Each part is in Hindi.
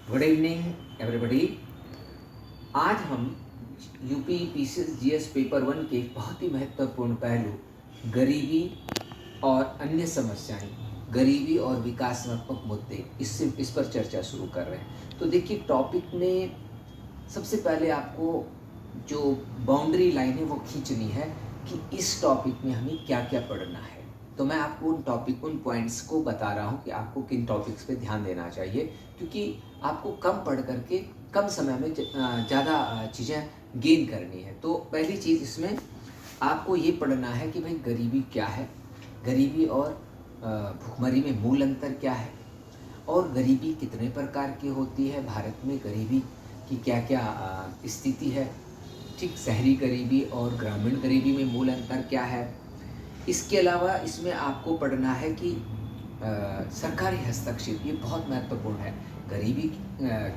Good evening everybody. आज हम यूपी पीसीएस जीएस पेपर 1 के बहुत ही महत्वपूर्ण पहलू गरीबी और अन्य समस्याएं, गरीबी और विकासात्मक मुद्दे, इस पर चर्चा शुरू कर रहे हैं। तो देखिए, टॉपिक में सबसे पहले आपको जो बाउंड्री लाइन है वो खींचनी है कि इस टॉपिक में हमें क्या क्या पढ़ना है। तो मैं आपको उन पॉइंट्स को बता रहा हूँ कि आपको किन टॉपिक्स पे ध्यान देना चाहिए, क्योंकि आपको कम पढ़ करके कम समय में ज़्यादा चीज़ें गेन करनी है। तो पहली चीज़ इसमें आपको ये पढ़ना है कि भाई गरीबी क्या है, गरीबी और भुखमरी में मूल अंतर क्या है, और गरीबी कितने प्रकार की होती है, भारत में गरीबी की क्या क्या स्थिति है, ठीक, शहरी गरीबी और ग्रामीण गरीबी में मूल अंतर क्या है। इसके अलावा इसमें आपको पढ़ना है कि सरकारी हस्तक्षेप, ये बहुत महत्वपूर्ण है। गरीबी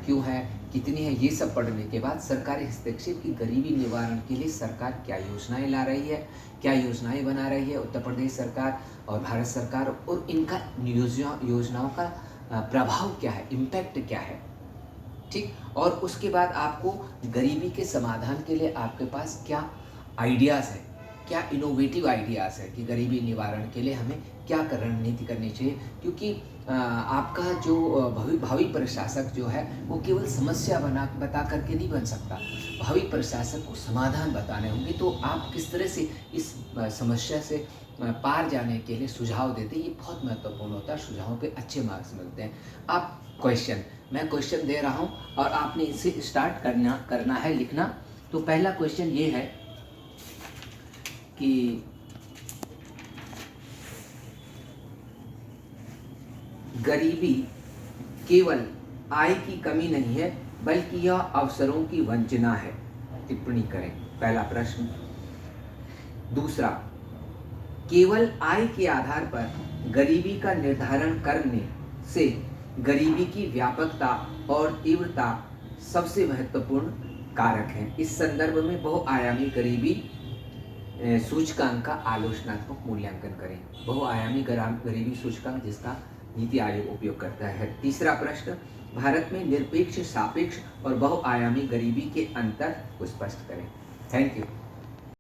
क्यों है, कितनी है, ये सब पढ़ने के बाद सरकारी हस्तक्षेप की गरीबी निवारण के लिए सरकार क्या योजनाएं ला रही है, क्या योजनाएं बना रही है उत्तर प्रदेश सरकार और भारत सरकार, और इनका योजनाओं का प्रभाव क्या है, इम्पैक्ट क्या है, ठीक। और उसके बाद आपको गरीबी के समाधान के लिए आपके पास क्या आइडियाज़ है, क्या इनोवेटिव आइडियाज़ है कि गरीबी निवारण के लिए हमें क्या रणनीति करनी चाहिए। क्योंकि आपका जो भावी प्रशासक जो है वो केवल समस्या बता करके नहीं बन सकता, भावी प्रशासक को समाधान बताने होंगे। तो आप किस तरह से इस समस्या से पार जाने के लिए सुझाव देते हैं, ये बहुत महत्वपूर्ण होता है। सुझावों पे अच्छे मार्क्स मिलते हैं। आप मैं क्वेश्चन दे रहा हूँ और आपने इसे स्टार्ट करना है लिखना। तो पहला क्वेश्चन ये है कि गरीबी केवल आय की कमी नहीं है, बल्कि यह अवसरों की वंचना है। टिप्पणी करें, पहला प्रश्न। दूसरा, केवल आय के आधार पर गरीबी का निर्धारण करने से गरीबी की व्यापकता और तीव्रता सबसे महत्वपूर्ण कारक है। इस संदर्भ में बहुआयामी गरीबी सूचकांक का आलोचनात्मक मूल्यांकन करें। बहुआयामी गरीबी सूचकांक जिसका नीति आयोग उपयोग करता है। तीसरा प्रश्न, भारत में निरपेक्ष, सापेक्ष और बहुआयामी गरीबी के अंतर को स्पष्ट करें। Thank you.